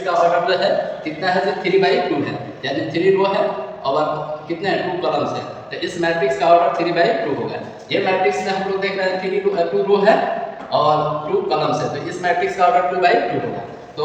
Matrix का order जो है कितना है, 3/2 है, यानी 3 रो है और कितने 2 कॉलम्स है, तो इस मैट्रिक्स का ऑर्डर 3/2 होगा। ये मैट्रिक्स में हम लोग देख रहे हैं 2 रो है और 2 कॉलम्स है, तो इस मैट्रिक्स का ऑर्डर 2/2 होगा। तो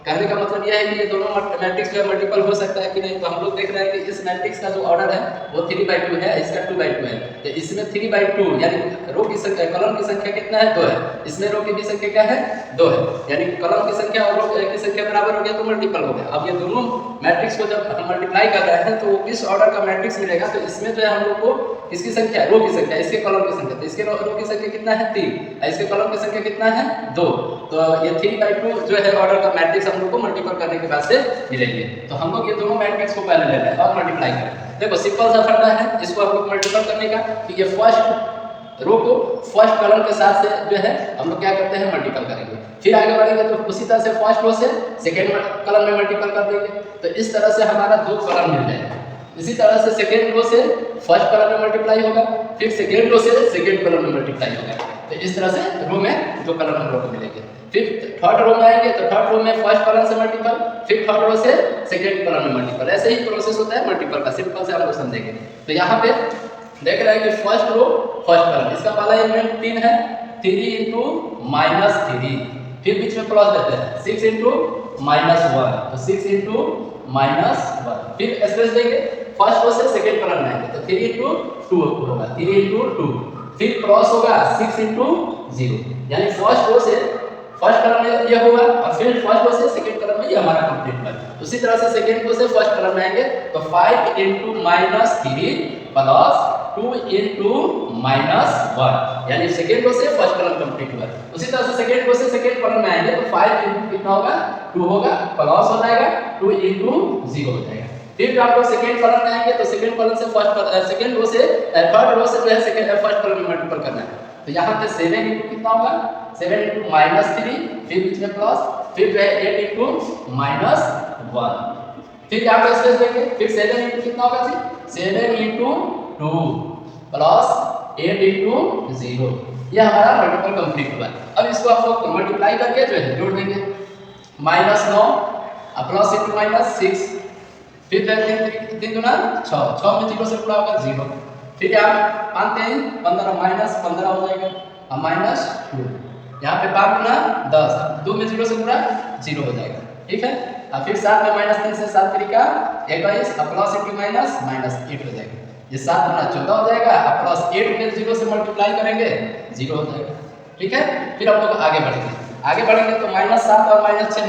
कहने का मतलब यह है कि ये दोनों मैट्रिक्स जो मल्टीपल हो सकता है कि नहीं, तो हम लोग देख रहे हैं कि इस मैट्रिक्स का जो ऑर्डर है वो 3/2 है, इसका 2/2 है, तो इसमें 3/2 यानी रो की संख्या, कॉलम की संख्या कितना है, 2 है, इसमें रो की भी संख्या क्या है, 2 है, यानी कॉलम की संख्या और रो की संख्या बराबर हो गया तो मल्टीपल हो गया। अब ये दोनों मैट्रिक्स को जब हम मल्टीप्लाई कर रहे हैं तो इस ऑर्डर का मैट्रिक्स मिलेगा, तो इसमें जो है हम लोग को किसकी संख्या, रो की संख्या, इसके कॉलम की संख्या, तो इसके रो की संख्या कितना है 3, इसके कॉलम की संख्या कितना है 2, तो ये 3/2 जो है ऑर्डर का मैट्रिक्स हम लोग को मल्टीपल करने के बाद से मिलेंगे। तो हम लोग ये दोनों मैट्रिक्स को पहले ले रहे हैं और मल्टीप्लाई करें। देखो सिंपल सा फंडा है इसको हम लोग मल्टीपल करने का, कि ये फर्स्ट रो को फर्स्ट कॉलम के साथ से जो है हम लोग क्या करते हैं, मल्टीपल करेंगे, फिर आगे बढ़ेंगे तो उसी तरह से फर्स्ट रो से सेकेंड कॉलम में मल्टीपल कर देंगे, तो इस तरह से हमारा 2 कॉलम मिल जाएगा। इसी तरह से सेकेंड रो से फर्स्ट कॉलम में मल्टीप्लाई होगा, फिर सेकेंड रो से सेकेंड कॉलम में मल्टीप्लाई होगा, तो इस तरह से रो में 2 कॉलम हम लोग को मिलेंगे। फिर थर्ड रो में आएंगे तो थर्ड रो में फर्स्ट कॉलम से मल्टीपल, फिर थर्ड रो से सेकेंड कॉलम में मल्टीपल, ऐसे ही प्रोसेस होता है मल्टीपल का, सिंपल से आप लोग समझेंगे। तो यहाँ पे देख रहे हैं कि फर्स्ट रो फर्स्ट कॉलम, इसका पहला एलिमेंट 3 है, 3 × -3, फिर बीच में प्लस देते हैं 6 × -1, तो 6 × -1, फिर स्पेस देंगे, फर्स्ट रो से सेकेंड कॉलम में आएंगे तो 3 × 2 होगा, 3 × 2, फिर क्रॉस होगा 6 × 0, यानी फर्स्ट रो से फर्स्ट कॉलम में ये होगा और फिर फर्स्ट रो से सेकंड कॉलम में ये हमारा कंप्लीट हुआ। उसी तरह से सेकंड रो से फर्स्ट कॉलम में आएंगे तो 5 × -3 प्लस 2 × -1, यानी सेकंड रो से फर्स्ट कॉलम कंप्लीट हुआ। उसी तरह से सेकंड रो से सेकंड कॉलम में आएंगे तो 5 × कितना होगा 2 होगा, प्लस हो जाएगा 2 × 0 हो जाएगा। फिर आप लोग सेकंड कॉलम में आएंगे तो सेकंड कॉलम से फर्स्ट सेकंड रो से थर्ड रो से जो है सेकंड फर्स्ट कॉलम में मल्टीपल करना है, तो यहाँ पे 7 × कितना होगा 7 × -3, फिर बीच में प्लस, फिर जो है 8 × -1, फिर यहाँ पे स्पेस देंगे, फिर 7 × कितना होगा जी 7 × 2 प्लस 8 × 0, ये हमारा मल्टीपल कंप्लीट हुआ। अब इसको आप लोग मल्टीप्लाई करके जो है जोड़ देंगे, -9 प्लस × -6, फिर 3 × 6, 6 में 0 से पूरा होगा 0, फिर यहाँ 5 × 15 -15 हो जाएगा और -2, यहाँ पे 5 × 10, 2 में 0 से पूरा 0 हो जाएगा, ठीक है। और फिर 7 में -3 से 7 × 21 प्लस -8 हो जाएगा, ये 7 × 14 हो जाएगा और प्लस 8 में 0 से मल्टीप्लाई करेंगे 0 हो जाएगा, ठीक है। फिर हम लोग आगे बढ़ेंगे तो -7 और -6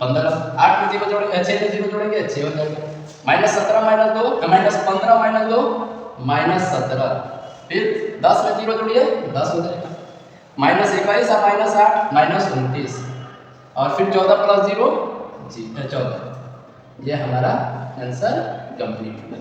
-15, 8 में 0 जोड़ेंगे 6 में 0 जोड़ेंगे 6 हो जाएगा, -17 -2 -15 -2 -17, फिर 10 में 0 जोड़िए 10 हो जाएगा, -21 और -8 -29, और फिर 14 + 0 14, ये हमारा आंसर कंप्लीट हुआ।